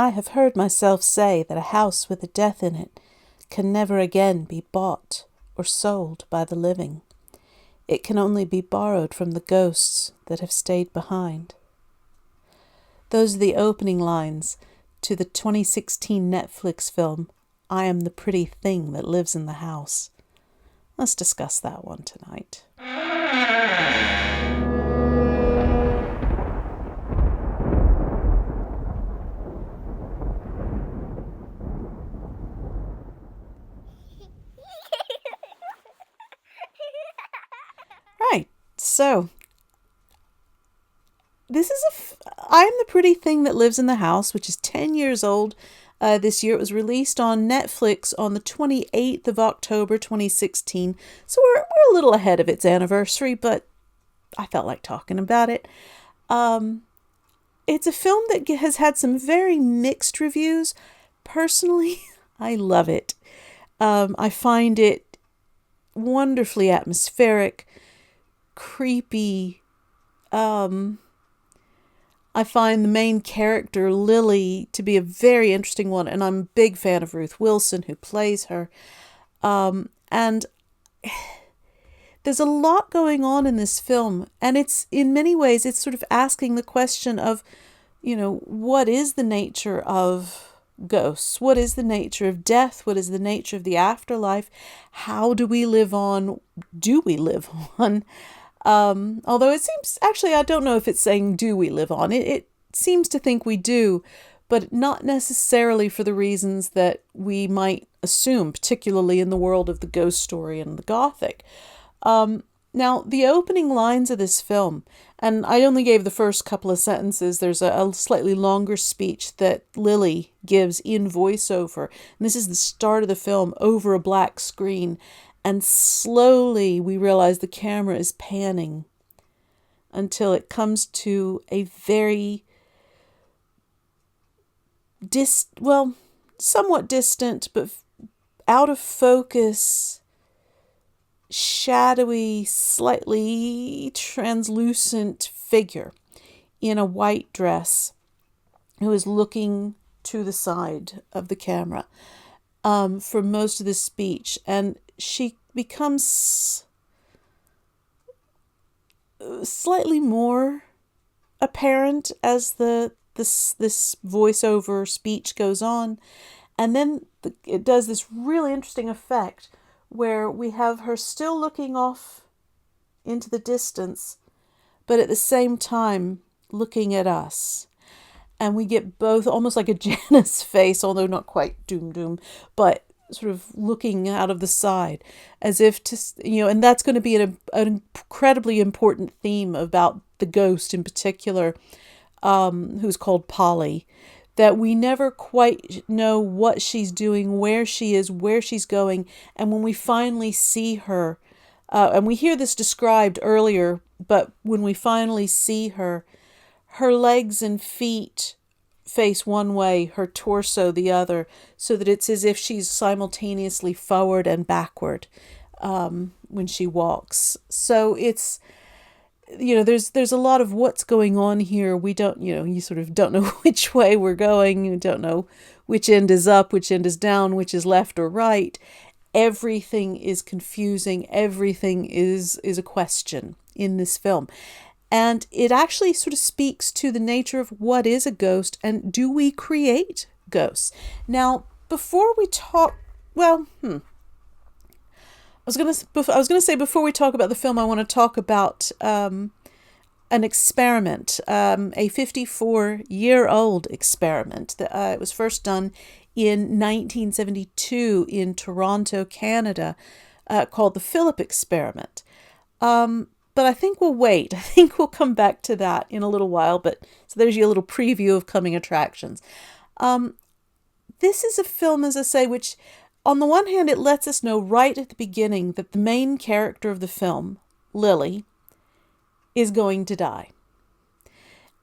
I have heard myself say that a house with a death in it can never again be bought or sold by the living. It can only be borrowed from the ghosts that have stayed behind. Those are the opening lines to the 2016 Netflix film, I Am the Pretty Thing That Lives in the House. Let's discuss that one tonight. Right, so this is I Am the Pretty Thing That Lives in the House, which is 10 years old this year. It was released on Netflix on the 28th of October 2016, so we're a little ahead of its anniversary, but I felt like talking about it. It's a film that has had some very mixed reviews. Personally, I love it. I find it wonderfully atmospheric, creepy. I find the main character, Lily, to be a very interesting one, and I'm a big fan of Ruth Wilson, who plays her. And there's a lot going on in this film, and it's, in many ways, it's sort of asking the question of, what is the nature of ghosts? What is the nature of death? What is the nature of the afterlife? How do we live on? Do we live on? Although it seems, actually, I don't know if it's saying, do we live on? It seems to think we do, but not necessarily for the reasons that we might assume, particularly in the world of the ghost story and the Gothic. Now, the opening lines of this film, and I only gave the first couple of sentences, there's a slightly longer speech that Lily gives in voiceover, and this is the start of the film over a black screen. And slowly we realize the camera is panning until it comes to a very somewhat distant, but out of focus, shadowy, slightly translucent figure in a white dress who is looking to the side of the camera for most of the speech. And she becomes slightly more apparent as this voiceover speech goes on, and then it does this really interesting effect where we have her still looking off into the distance, but at the same time looking at us. And we get both, almost like a Janus face, although not quite doom, but sort of looking out of the side, as if to, and that's going to be an incredibly important theme about the ghost in particular, who's called Polly, that we never quite know what she's doing, where she is, where she's going. And when we finally see her, and we hear this described earlier, but when we finally see her, her legs and feet face one way, her torso the other, so that it's as if she's simultaneously forward and backward when she walks. So it's, there's a lot of what's going on here. We don't, you sort of don't know which way we're going. You don't know which end is up, which end is down, which is left or right. Everything is confusing. Everything is a question in this film. And it actually sort of speaks to the nature of what is a ghost and do we create ghosts. Now, before we talk, I was gonna say before we talk about the film, I want to talk about an experiment, a 54-year-old experiment that it was first done in 1972 in Toronto, Canada, called the Philip experiment. But I think we'll wait. I think we'll come back to that in a little while. But so there's your little preview of coming attractions. This is a film, as I say, which on the one hand, it lets us know right at the beginning that the main character of the film, Lily, is going to die.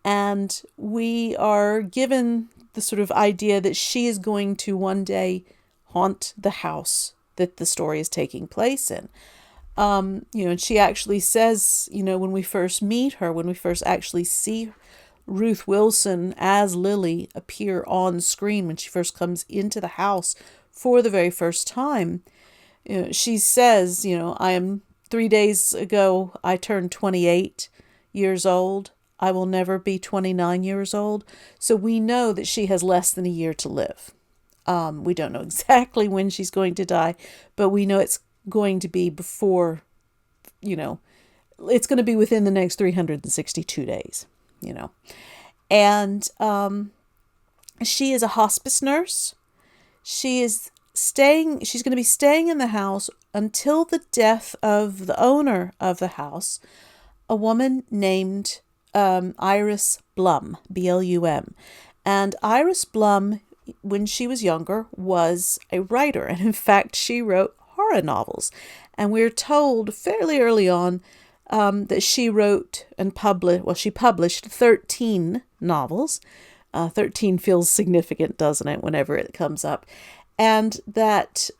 And we are given the sort of idea that she is going to one day haunt the house that the story is taking place in. And she actually says, when we first meet her, when we first actually see Ruth Wilson as Lily appear on screen when she first comes into the house for the very first time. She says, I am 3 days ago, I turned 28 years old. I will never be 29 years old. So we know that she has less than a year to live. We don't know exactly when she's going to die, but we know it's going to be before, it's going to be within the next 362 days, And she is a hospice nurse. She's going to be staying in the house until the death of the owner of the house, a woman named Iris Blum, Blum. And Iris Blum, when she was younger, was a writer. And in fact, she wrote horror novels. And we're told fairly early on that she wrote and she published 13 novels. 13 feels significant, doesn't it, whenever it comes up. And that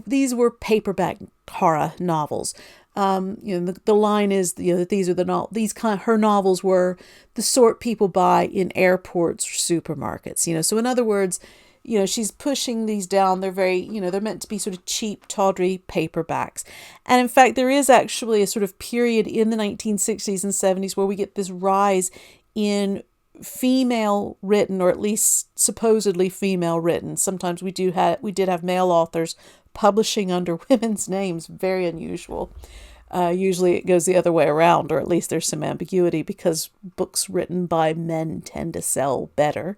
these were paperback horror novels. The line is that these are her novels were the sort people buy in airports or supermarkets. So in other words, she's pushing these down. They're very, they're meant to be sort of cheap, tawdry paperbacks. And in fact, there is actually a sort of period in the 1960s and 70s where we get this rise in female written, or at least supposedly female written. Sometimes we did have male authors publishing under women's names. Very unusual. Usually it goes the other way around, or at least there's some ambiguity, because books written by men tend to sell better.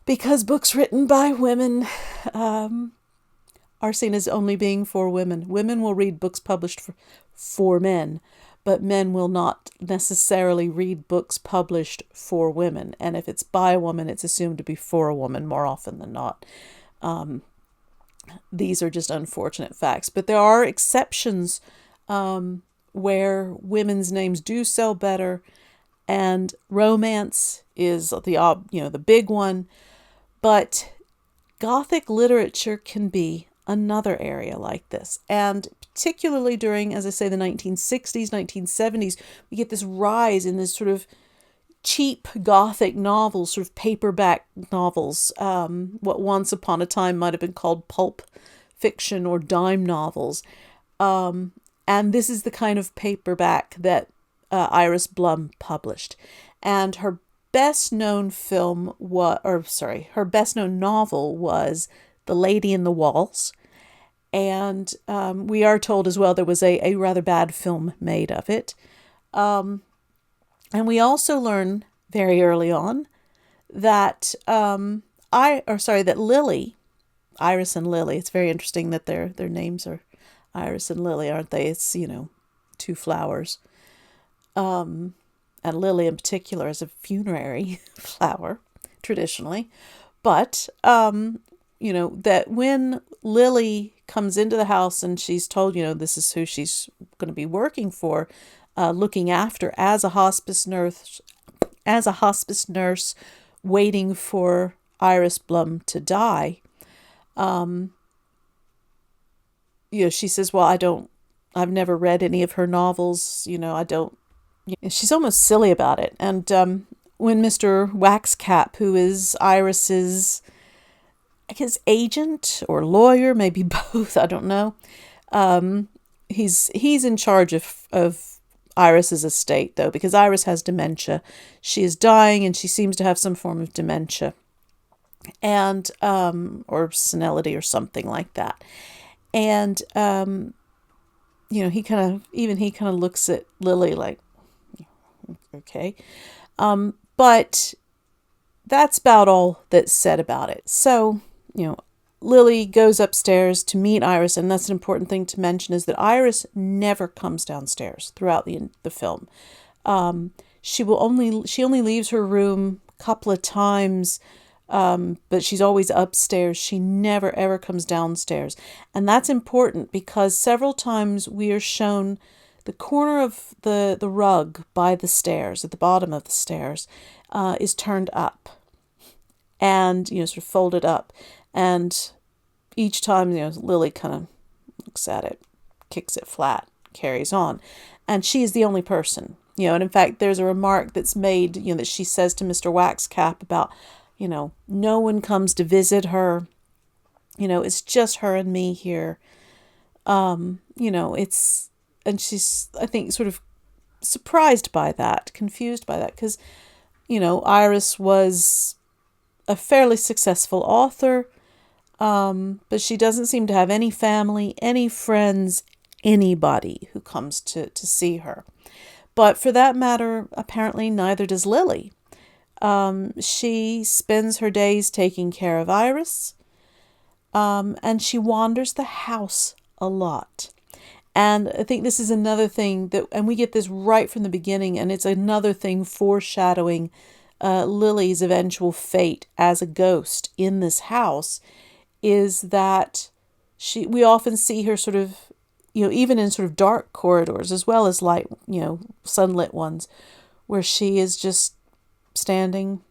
Because books written by women are seen as only being for women. Women will read books published for men, but men will not necessarily read books published for women. And if it's by a woman, it's assumed to be for a woman more often than not. These are just unfortunate facts. But there are exceptions where women's names do sell better, and romance is the big one. But Gothic literature can be another area like this. And particularly during, as I say, the 1960s, 1970s, we get this rise in this sort of cheap Gothic novels, sort of paperback novels, what once upon a time might have been called pulp fiction or dime novels. And this is the kind of paperback that Iris Blum published. And her best known novel was The Lady in the Walls. And we are told as well there was a rather bad film made of it. And we also learn very early on that that Lily, Iris and Lily, it's very interesting that their names are Iris and Lily, aren't they? It's, two flowers. And lily in particular is a funerary flower, traditionally. But, that when Lily comes into the house and she's told, this is who she's going to be working for, looking after as a hospice nurse, waiting for Iris Blum to die, she says, well, I've never read any of her novels, I don't. She's almost silly about it. And when Mr. Waxcap, who is Iris's, I guess, agent or lawyer, maybe both, I don't know, he's in charge of Iris's estate, though, because Iris has dementia. She is dying, and she seems to have some form of dementia, and or senility or something like that. And he kind of looks at Lily like, okay. But that's about all that's said about it. So, Lily goes upstairs to meet Iris, and that's an important thing to mention, is that Iris never comes downstairs throughout the film. She only leaves her room a couple of times, but she's always upstairs. She never ever comes downstairs. And that's important because several times we are shown the corner of the rug by the stairs, at the bottom of the stairs, is turned up and, sort of folded up. And each time, Lily kind of looks at it, kicks it flat, carries on. And she is the only person And in fact, there's a remark that's made, that she says to Mr. Waxcap about, no one comes to visit her. It's just her and me here. And she's, I think, sort of surprised by that, confused by that, because, Iris was a fairly successful author, but she doesn't seem to have any family, any friends, anybody who comes to see her. But for that matter, apparently neither does Lily. She spends her days taking care of Iris, and she wanders the house a lot. And I think this is another thing and we get this right from the beginning, and it's another thing foreshadowing Lily's eventual fate as a ghost in this house, is that we often see her sort of, even in sort of dark corridors as well as light, sunlit ones, where she is just standing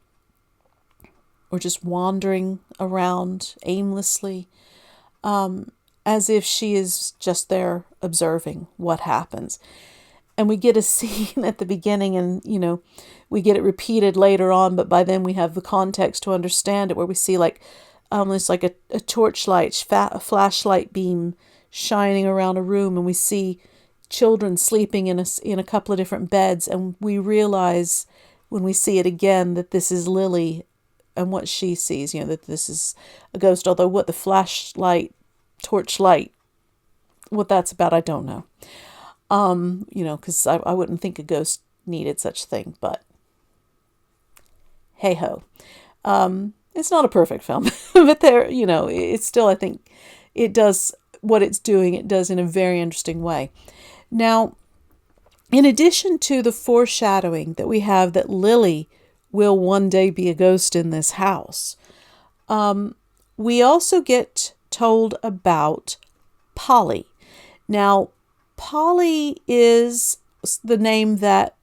or just wandering around aimlessly, as if she is just there observing what happens. And we get a scene at the beginning, and, we get it repeated later on, but by then we have the context to understand it, where we see it's like a torchlight, a flashlight beam shining around a room, and we see children sleeping in a couple of different beds, and we realize when we see it again that this is Lily and what she sees, that this is a ghost, although what the torchlight, what that's about, I don't know. Because I wouldn't think a ghost needed such thing, but hey ho. It's not a perfect film, but it's still, I think it does what it's doing, it does in a very interesting way. Now, in addition to the foreshadowing that we have that Lily will one day be a ghost in this house, we also get told about Polly. Now, Polly is the name that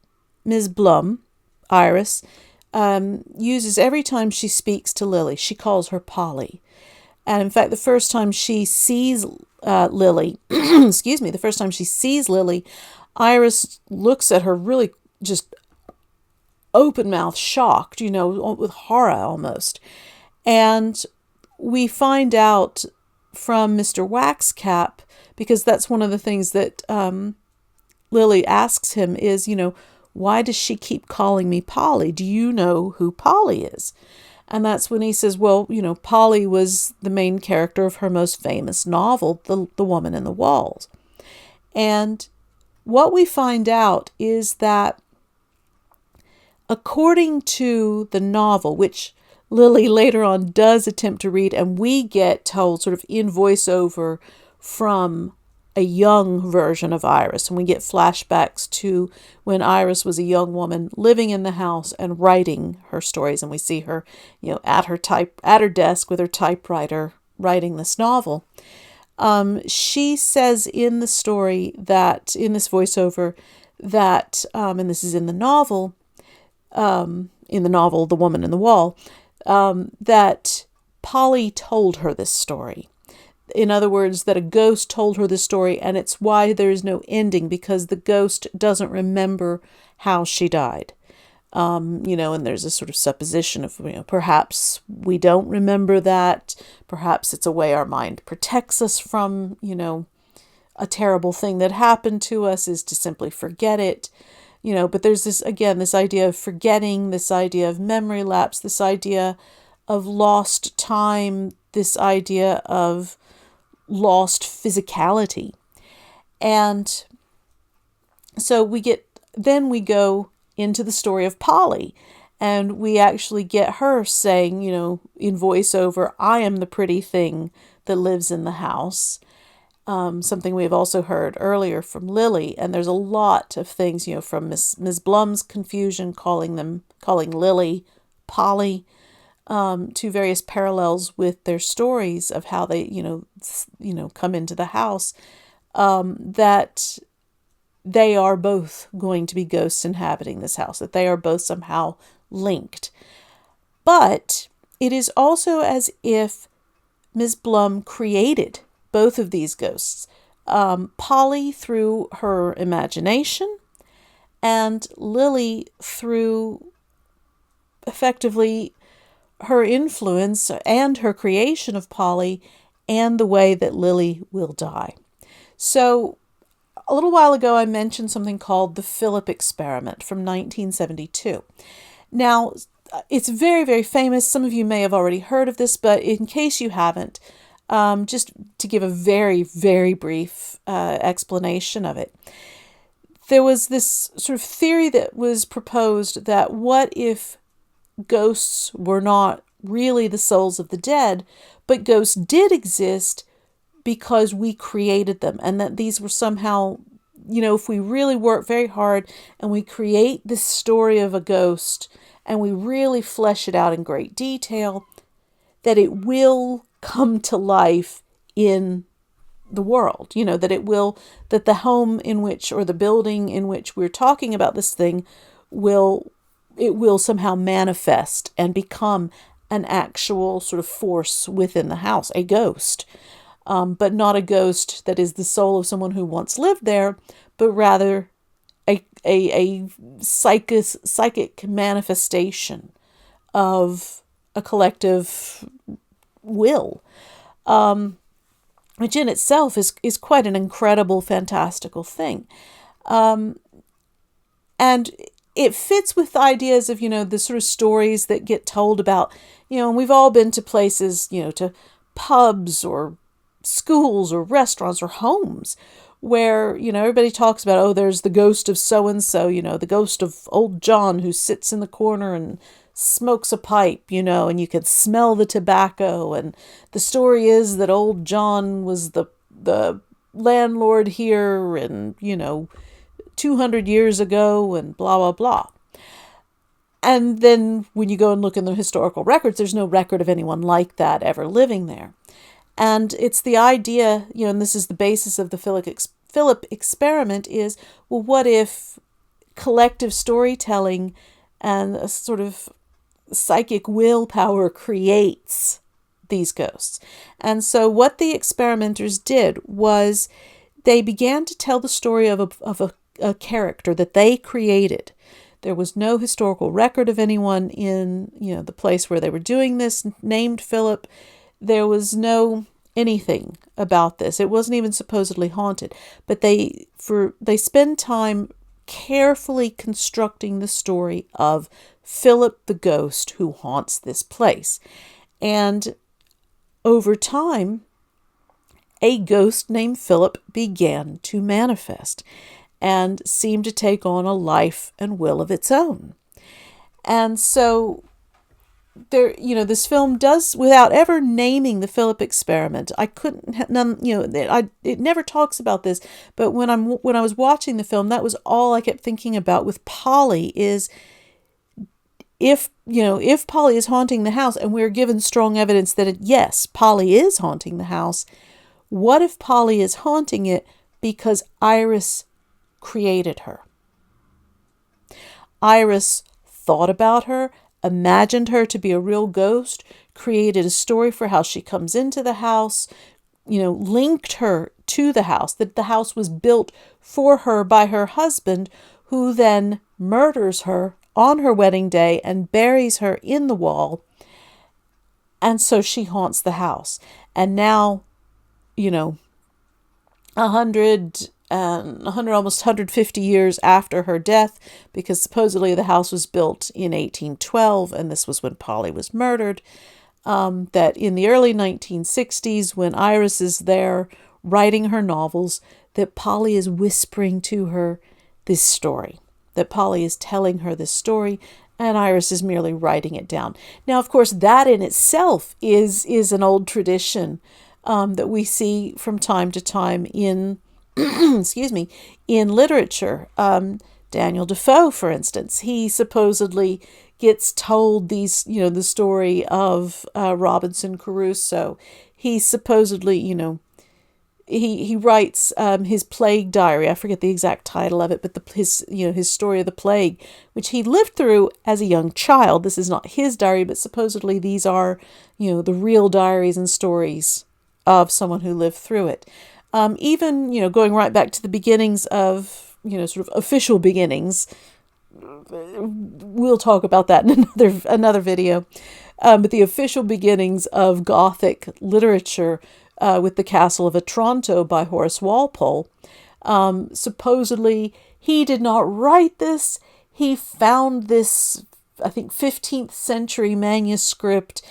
Ms. Blum, Iris, uses every time she speaks to Lily. She calls her Polly. And in fact, the first time she sees Lily, the first time she sees Lily, Iris looks at her really just open mouth, shocked, with horror almost. And we find out from Mr. Waxcap, because that's one of the things that Lily asks him is, why does she keep calling me Polly? Do you know who Polly is? And that's when he says, well, Polly was the main character of her most famous novel, The Woman in the Walls. And what we find out is that according to the novel, which Lily later on does attempt to read, and we get told sort of in voiceover from a young version of Iris, and we get flashbacks to when Iris was a young woman living in the house and writing her stories, and we see her, at her desk with her typewriter writing this novel. She says in the story that, in this voiceover, that, and this is in the novel, The Woman in the Wall, that Polly told her this story. In other words, that a ghost told her the story, and it's why there is no ending, because the ghost doesn't remember how she died. And there's a sort of supposition of, perhaps we don't remember that. Perhaps it's a way our mind protects us from, a terrible thing that happened to us, is to simply forget it. But there's this idea of forgetting, this idea of memory lapse, this idea of lost time, this idea of lost physicality. And so we go into the story of Polly, and we actually get her saying, in voiceover, I am the pretty thing that lives in the house. Something we have also heard earlier from Lily, and there's a lot of things, from Ms. Blum's confusion, calling Lily Polly, to various parallels with their stories of how they, come into the house, that they are both going to be ghosts inhabiting this house, that they are both somehow linked. But it is also as if Ms. Blum created both of these ghosts, Polly through her imagination, And Lily, through effectively her influence and her creation of Polly, and the way that Lily will die. So, a little while ago, I mentioned something called the Philip experiment from 1972. Now, it's very, very famous. Some of you may have already heard of this, but in case you haven't, just to give a very, very brief explanation of it. There was this sort of theory that was proposed that what if ghosts were not really the souls of the dead, but ghosts did exist because we created them, and that these were somehow, if we really work very hard and we create this story of a ghost and we really flesh it out in great detail, that it will come to life in the world, that the home in which, or the building in which we're talking about this thing, will somehow manifest and become an actual sort of force within the house, a ghost. But not a ghost that is the soul of someone who once lived there, but rather a psychic manifestation of a collective will, which in itself is quite an incredible, fantastical thing. And it fits with ideas of, the sort of stories that get told about, and we've all been to places, to pubs or schools or restaurants or homes where, everybody talks about, oh, there's the ghost of so-and-so, the ghost of old John who sits in the corner and smokes a pipe, and you can smell the tobacco. And the story is that old John was the landlord here and, 200 years ago and blah, blah, blah. And then when you go and look in the historical records, there's no record of anyone like that ever living there. And it's the idea, and this is the basis of the Philip experiment is, well, what if collective storytelling and a sort of psychic willpower creates these ghosts? And so what the experimenters did was they began to tell the story of a character that they created. There was no historical record of anyone in, the place where they were doing this named Philip. There was no anything about this. It wasn't even supposedly haunted. But they spend time carefully constructing the story of Philip the ghost who haunts this place. And over time, a ghost named Philip began to manifest and seemed to take on a life and will of its own. And so there, this film does, without ever naming the Philip experiment. I couldn't, it never talks about this, but when I was watching the film, that was all I kept thinking about with Polly is, if Polly is haunting the house, and we're given strong evidence that yes, Polly is haunting the house, what if Polly is haunting it because Iris created her? Iris thought about her, imagined her to be a real ghost, created a story for how she comes into the house, linked her to the house, that the house was built for her by her husband, who then murders her on her wedding day and buries her in the wall. And so she haunts the house. And now, 100, almost 150 years after her death, because supposedly the house was built in 1812, and this was when Polly was murdered, that in the early 1960s, when Iris is there writing her novels, that Polly is whispering to her this story, that Polly is telling her this story, and Iris is merely writing it down. Now, of course, that in itself is an old tradition that we see from time to time in in literature. Daniel Defoe, for instance, he supposedly gets told the story of Robinson Crusoe. He supposedly, he writes his plague diary. I forget the exact title of it, but his story of the plague, which he lived through as a young child. This is not his diary, but supposedly these are, the real diaries and stories of someone who lived through it. Even, going right back to the beginnings of sort of official beginnings. We'll talk about that in another video. But the official beginnings of Gothic literature with the Castle of Otranto by Horace Walpole. Supposedly, he did not write this. He found this, I think, 15th century manuscript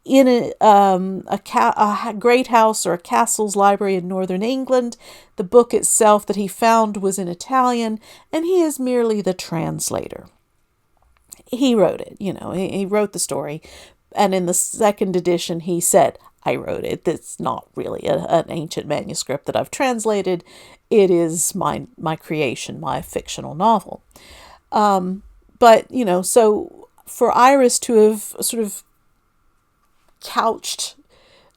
in a great house or a castle's library in northern England. The book itself that he found was in Italian, and he is merely the translator. He wrote it, he wrote the story. And in the second edition, he said, I wrote it. It's not really an ancient manuscript that I've translated. It is my creation, my fictional novel. But, so for Iris to have sort of couched,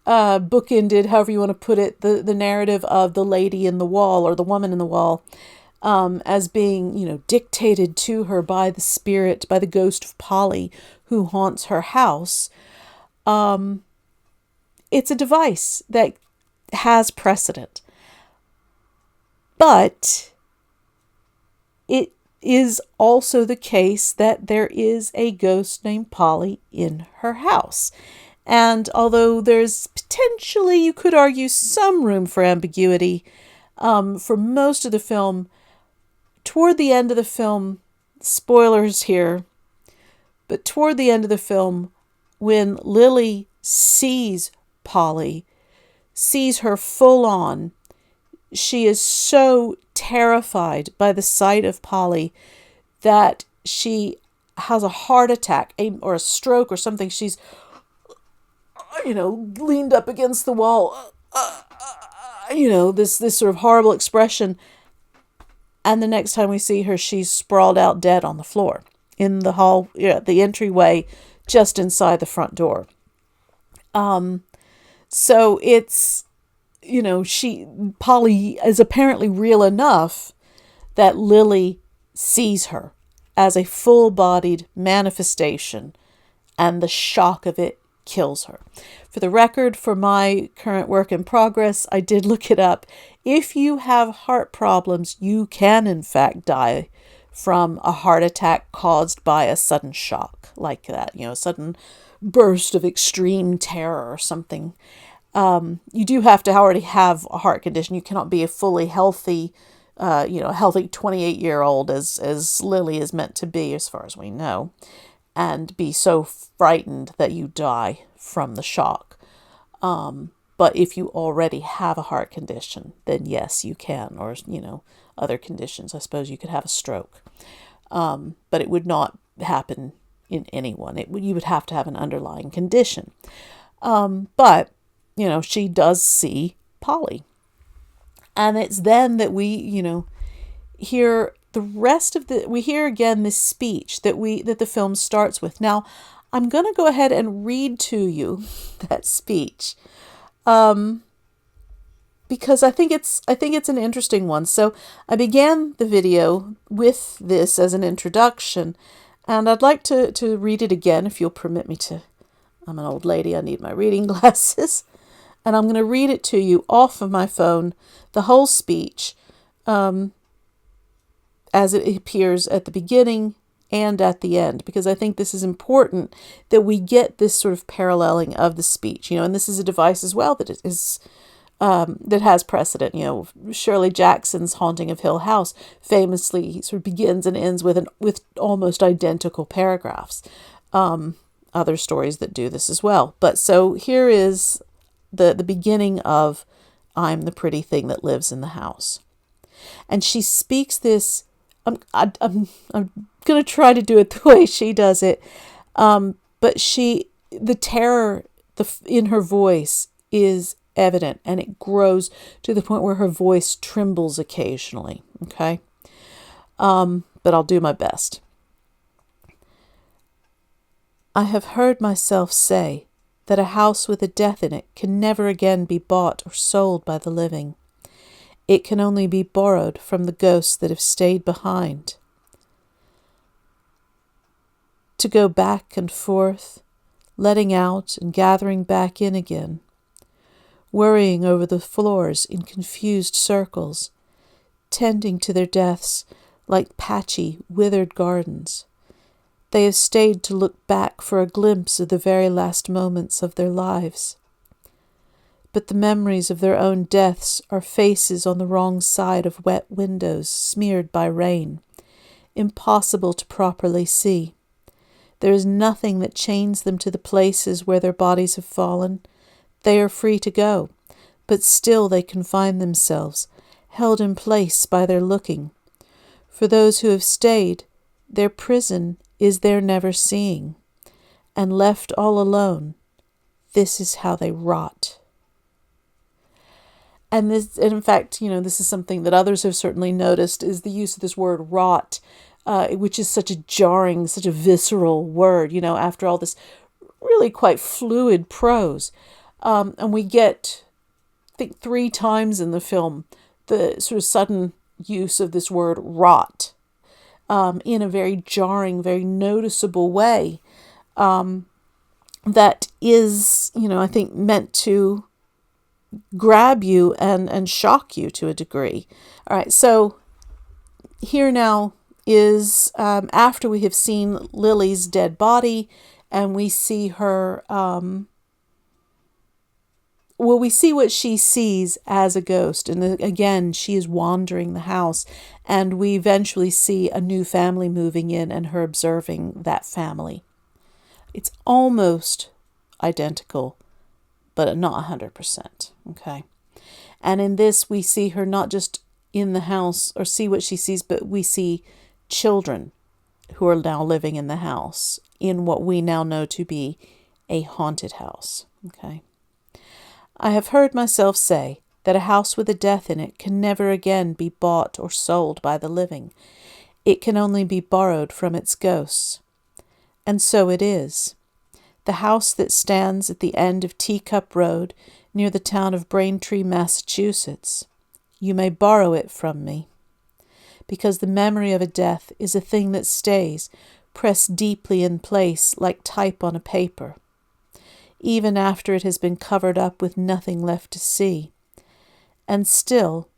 bookended, however you want to put it, the narrative of the lady in the wall or the woman in the wall, as being, dictated to her by the spirit, by the ghost of Polly who haunts her house. It's a device that has precedent. But it is also the case that there is a ghost named Polly in her house. And although there's potentially, you could argue, some room for ambiguity, for most of the film, toward the end of the film, spoilers here, but toward the end of the film, when Lily sees Polly, sees her full on, she is so terrified by the sight of Polly that she has a heart attack or a stroke or something. She's, leaned up against the wall, this sort of horrible expression. And the next time we see her, she's sprawled out dead on the floor in the hall, the entryway, just inside the front door. So it's, Polly is apparently real enough that Lily sees her as a full-bodied manifestation, and the shock of it kills her. For the record, for my current work in progress, I did look it up. If you have heart problems, you can in fact die from a heart attack caused by a sudden shock like that, a sudden burst of extreme terror or something. You do have to already have a heart condition. You cannot be a fully healthy, healthy 28-year-old as Lily is meant to be, as far as we know, and be so frightened that you die from the shock. But if you already have a heart condition, then yes, you can, or, other conditions. I suppose you could have a stroke. But it would not happen in anyone. You would have to have an underlying condition. But, she does see Polly. And it's then that we, hear the rest of we hear again this speech that the film starts with. Now, I'm going to go ahead and read to you that speech. Because I think it's an interesting one. So I began the video with this as an introduction, and I'd like to read it again, if you'll permit me to. I'm an old lady, I need my reading glasses. And I'm going to read it to you off of my phone, the whole speech, as it appears at the beginning and at the end, because I think this is important that we get this sort of paralleling of the speech, and this is a device as well that is that has precedent. Shirley Jackson's Haunting of Hill House famously sort of begins and ends with almost identical paragraphs. Other stories that do this as well. But so here is the beginning of I'm the pretty thing that lives in the house. And she speaks this, I'm going to try to do it the way she does it. But the terror in her voice is evident, and it grows to the point where her voice trembles occasionally. Okay. But I'll do my best. I have heard myself say that a house with a death in it can never again be bought or sold by the living. It can only be borrowed from the ghosts that have stayed behind. To go back and forth, letting out and gathering back in again, worrying over the floors in confused circles, tending to their deaths like patchy, withered gardens. They have stayed to look back for a glimpse of the very last moments of their lives. But the memories of their own deaths are faces on the wrong side of wet windows smeared by rain, impossible to properly see. There is nothing that chains them to the places where their bodies have fallen. They are free to go, but still they confine themselves, held in place by their looking. For those who have stayed, their prison is their never seeing, and left all alone, this is how they rot. And this, in fact, this is something that others have certainly noticed, is the use of this word rot, which is such a jarring, such a visceral word, after all this really quite fluid prose. And we get, I think, 3 times in the film, the sort of sudden use of this word rot, in a very jarring, very noticeable way, that is, I think, meant to grab you and shock you to a degree. All right, so here now is after we have seen Lily's dead body, and we see her, we see what she sees as a ghost. And again, she is wandering the house, and we eventually see a new family moving in and her observing that family. It's almost identical, but not 100%. Okay. And in this, we see her not just in the house or see what she sees, but we see children who are now living in the house in what we now know to be a haunted house. Okay. I have heard myself say that a house with a death in it can never again be bought or sold by the living. It can only be borrowed from its ghosts. And so it is. The house that stands at the end of Teacup Road near the town of Braintree, Massachusetts. You may borrow it from me, because the memory of a death is a thing that stays, pressed deeply in place like type on a paper, even after it has been covered up with nothing left to see. And still,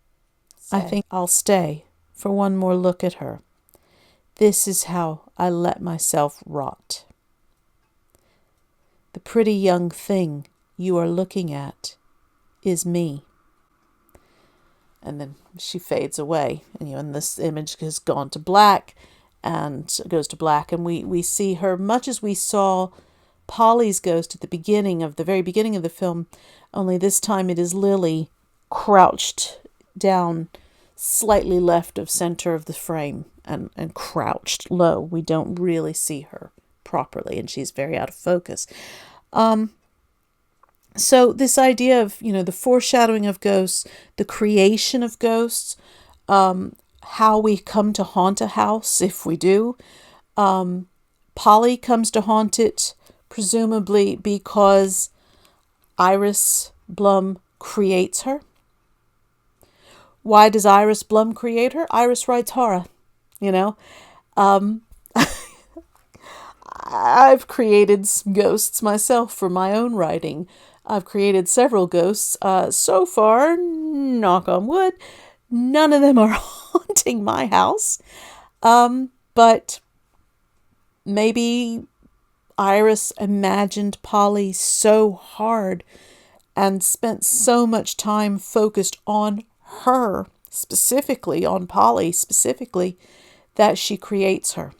I think I'll stay for one more look at her. This is how I let myself rot. The pretty young thing you are looking at is me. And then she fades away, and this image has gone to black, and goes to black, and we see her much as we saw Polly's ghost at the very beginning of the film, only this time it is Lily crouched down slightly left of center of the frame and crouched low. We don't really see her properly, and she's very out of focus. So this idea of, the foreshadowing of ghosts, the creation of ghosts, how we come to haunt a house, if we do. Polly comes to haunt it, presumably because Iris Blum creates her. Why does Iris Blum create her? Iris writes horror, I've created some ghosts myself for my own writing. I've created several ghosts. So far, knock on wood, none of them are haunting my house. But maybe Iris imagined Polly so hard and spent so much time focused on her specifically, on Polly specifically, that she creates her.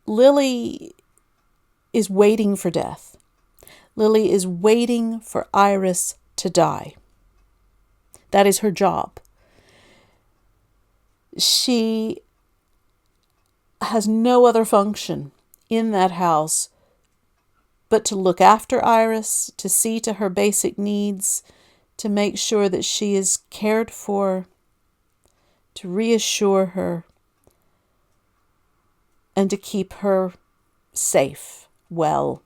Lily is waiting for death. Lily is waiting for Iris to die. That is her job. She has no other function in that house but to look after Iris, to see to her basic needs, to make sure that she is cared for, to reassure her, and to keep her safe, well,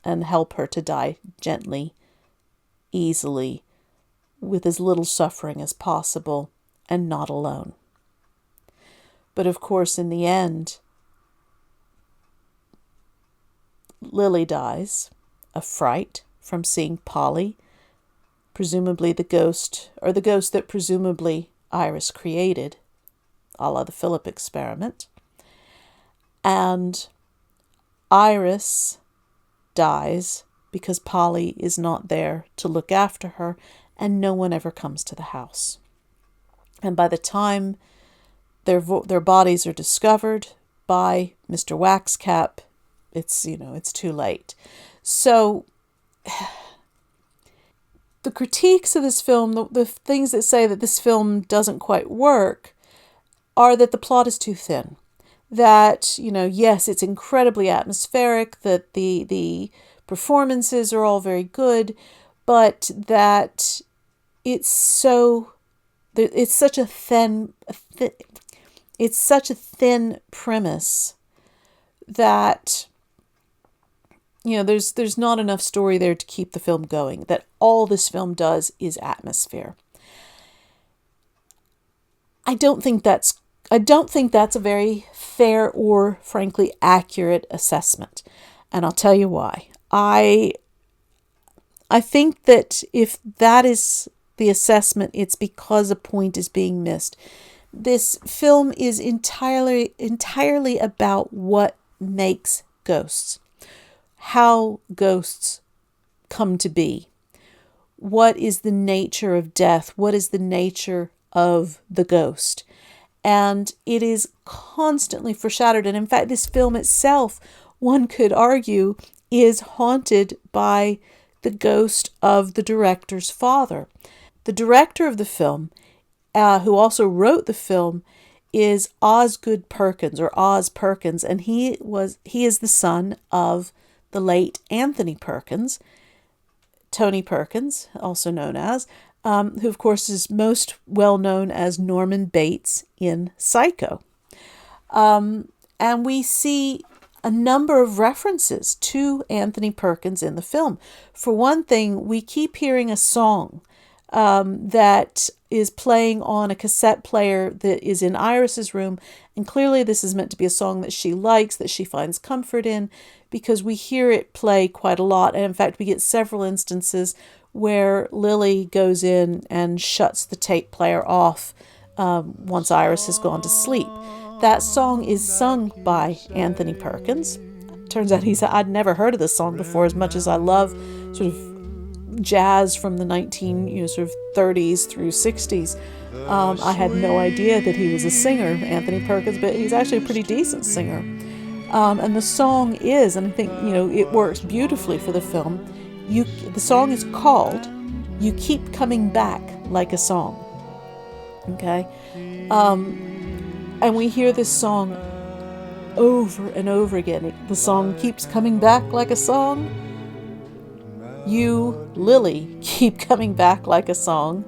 and help her to die gently, easily, with as little suffering as possible, and not alone. But of course, in the end, Lily dies of fright from seeing Polly presumably the ghost that presumably Iris created, a la the Philip experiment. And Iris dies because Polly is not there to look after her, and no one ever comes to the house. And by the time their bodies are discovered by Mr. Waxcap, it's too late. So the critiques of this film, the things that say that this film doesn't quite work, are that the plot is too thin. That, yes, it's incredibly atmospheric, that the performances are all very good, but that it's such a thin premise that there's not enough story there to keep the film going. That all this film does is atmosphere. I don't think that's a very fair or frankly accurate assessment, and I'll tell you why. I think that if that is the assessment, it's because a point is being missed. This film is entirely about what makes ghosts, how ghosts come to be, what is the nature of death, what is the nature of the ghost. And it is constantly foreshadowed. And in fact, this film itself, one could argue, is haunted by the ghost of the director's father. The director of the film, who also wrote the film, is Osgood Perkins, or Oz Perkins, and he is the son of the late Anthony Perkins, Tony Perkins, also known as, who of course is most well known as Norman Bates in Psycho. And we see a number of references to Anthony Perkins in the film. For one thing, we keep hearing a song that is playing on a cassette player that is in Iris's room, and clearly this is meant to be a song that she likes, that she finds comfort in, because we hear it play quite a lot. And in fact, we get several instances where Lily goes in and shuts the tape player off once Iris has gone to sleep. That song is sung by Anthony Perkins. Turns out I'd never heard of this song before, as much as I love sort of jazz from the 30s through 60s. I had no idea that he was a singer, Anthony Perkins, but he's actually a pretty decent singer. And the song is, and I think, it works beautifully for the film. The song is called "You Keep Coming Back Like a Song." Okay? And we hear this song over and over again. The song keeps coming back like a song. You, Lily, keep coming back like a song.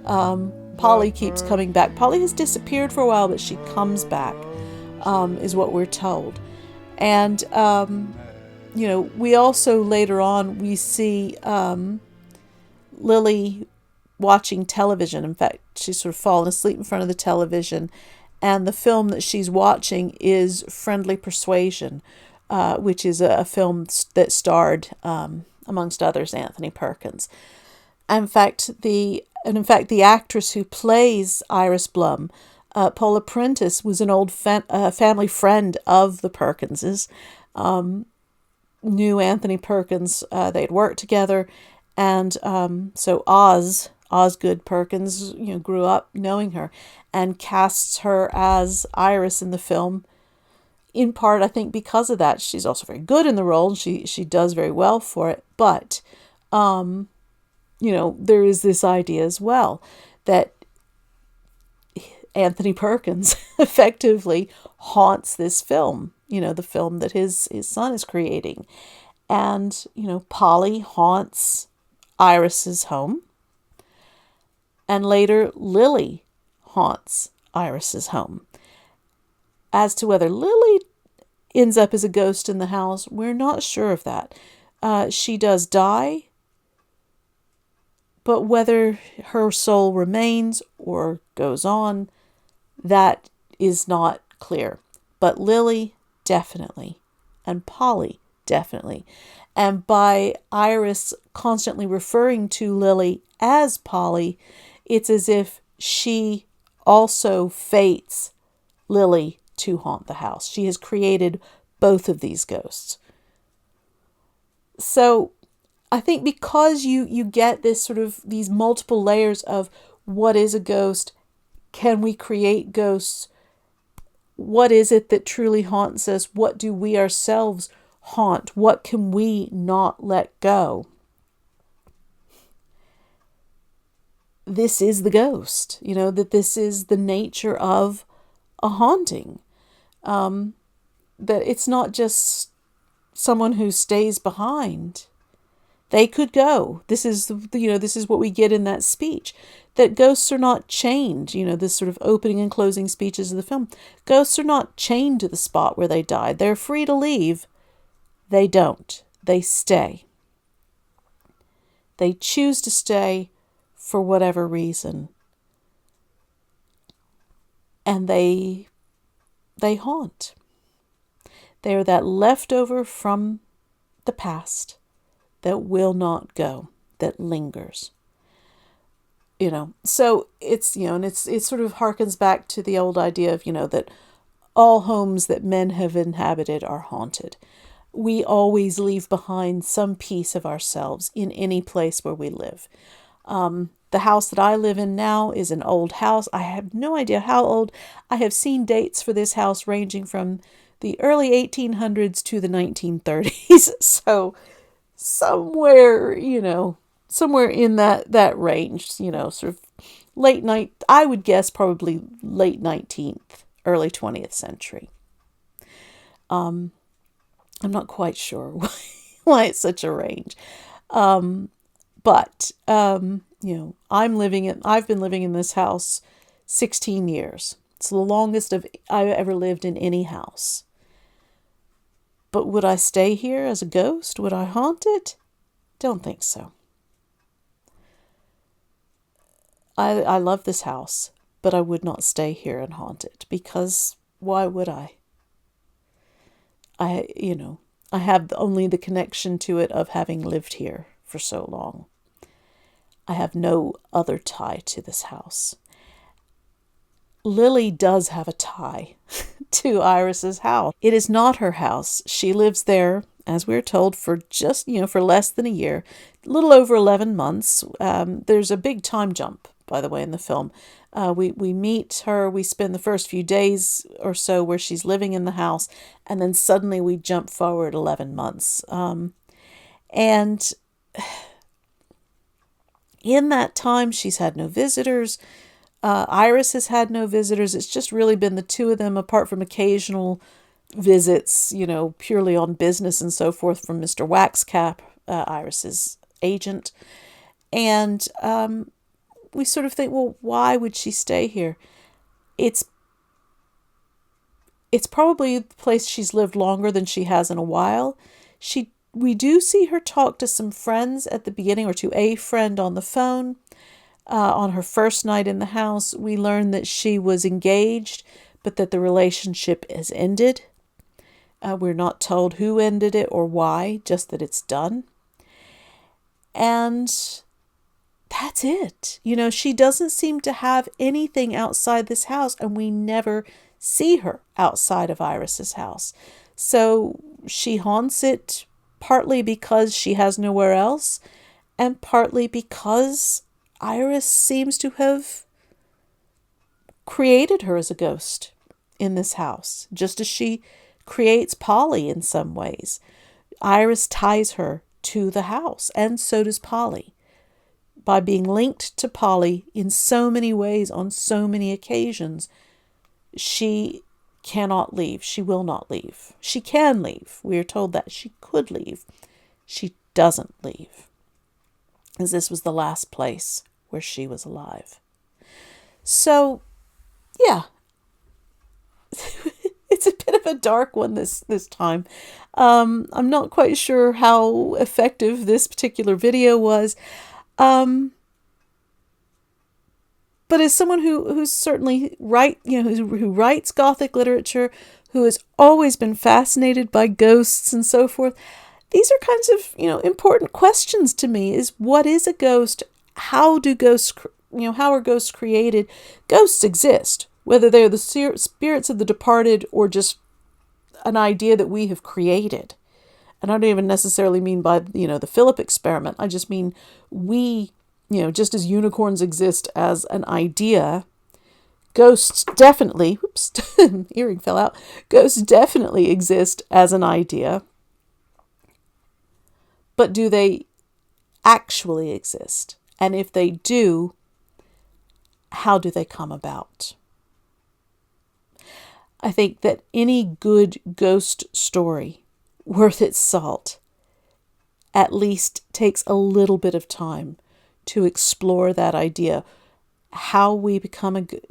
Polly keeps coming back. Polly has disappeared for a while, but she comes back, is what we're told. And, we also later on, we see Lily watching television. In fact, she's sort of fallen asleep in front of the television. And the film that she's watching is Friendly Persuasion, which is a film that starred, amongst others, Anthony Perkins. In fact, the actress who plays Iris Blum, Paula Prentice, was an old family friend of the Perkinses. Knew Anthony Perkins. They'd worked together, and so Osgood Perkins, grew up knowing her, and casts her as Iris in the film. In part, I think, because of that. She's also very good in the role, and she does very well for it. But, there is this idea as well that Anthony Perkins effectively haunts this film, the film that his son is creating. And, Polly haunts Iris's home. And later, Lily haunts Iris's home. As to whether Lily ends up as a ghost in the house, we're not sure of that. She does die, but whether her soul remains or goes on, that is not clear. But Lily, definitely, and Polly, definitely. And by Iris constantly referring to Lily as Polly, it's as if she also fates Lily to haunt the house. She has created both of these ghosts. So I think because you get this sort of these multiple layers of what is a ghost, can we create ghosts, what is it that truly haunts us, what do we ourselves haunt, what can we not let go. This is the ghost, that this is the nature of a haunting. That it's not just someone who stays behind. They could go. This is what we get in that speech. That ghosts are not chained, this sort of opening and closing speeches of the film. Ghosts are not chained to the spot where they died. They're free to leave. They don't. They stay. They choose to stay for whatever reason. And they haunt. They are that leftover from the past that will not go, that lingers. So it's, and it sort of harkens back to the old idea of, that all homes that men have inhabited are haunted. We always leave behind some piece of ourselves in any place where we live. The house that I live in now is an old house. I have no idea how old. I have seen dates for this house ranging from the early 1800s to the 1930s. So somewhere in that range, sort of late night, I would guess probably late 19th, early 20th century. I'm not quite sure why it's such a range. But I've been living in this house 16 years. It's the longest I've ever lived in any house. But would I stay here as a ghost? Would I haunt it? Don't think so. I love this house, but I would not stay here and haunt it, because why would I? I have only the connection to it of having lived here for so long. I have no other tie to this house. Lily does have a tie to Iris's house. It is not her house. She lives there, as we're told, for just, for less than a year, a little over 11 months. There's a big time jump, by the way, in the film. We meet her, we spend the first few days or so where she's living in the house, and then suddenly we jump forward 11 months. And in that time, she's had no visitors. Iris has had no visitors. It's just really been the two of them, apart from occasional visits, purely on business and so forth, from Mr. Waxcap, Iris's agent. And we sort of think, well, why would she stay here? It's probably the place she's lived longer than she has in a while. We do see her talk to some friends at the beginning, or to a friend on the phone. On her first night in the house, we learn that she was engaged, but that the relationship has ended. We're not told who ended it or why, just that it's done. And that's it. She doesn't seem to have anything outside this house, and we never see her outside of Iris's house. So she haunts it partly because she has nowhere else, and partly because Iris seems to have created her as a ghost in this house, just as she creates Polly in some ways. Iris ties her to the house, and so does Polly. By being linked to Polly in so many ways, on so many occasions, she cannot leave. She will not leave. She can leave. We are told that she could leave. She doesn't leave, as this was the last place where she was alive. So, yeah, it's a bit of a dark one this time. I'm not quite sure how effective this particular video was. But as someone who's certainly who writes Gothic literature, who has always been fascinated by ghosts and so forth, these are kinds of, important questions to me. Is what is a ghost? How do ghosts, how are ghosts created? Ghosts exist, whether they're the spirits of the departed or just an idea that we have created. And I don't even necessarily mean by, the Philip experiment. I just mean we, just as unicorns exist as an idea, ghosts definitely, earring fell out. Ghosts definitely exist as an idea. But do they actually exist? And if they do, how do they come about? I think that any good ghost story worth its salt at least takes a little bit of time to explore that idea, how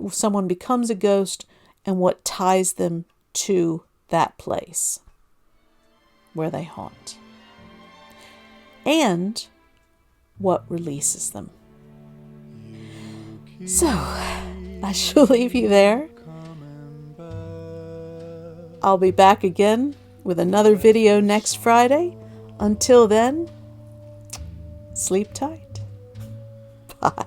someone becomes a ghost and what ties them to that place where they haunt, and what releases them. So, I shall leave you there. I'll be back again with another video next Friday. Until then, sleep tight. Bye.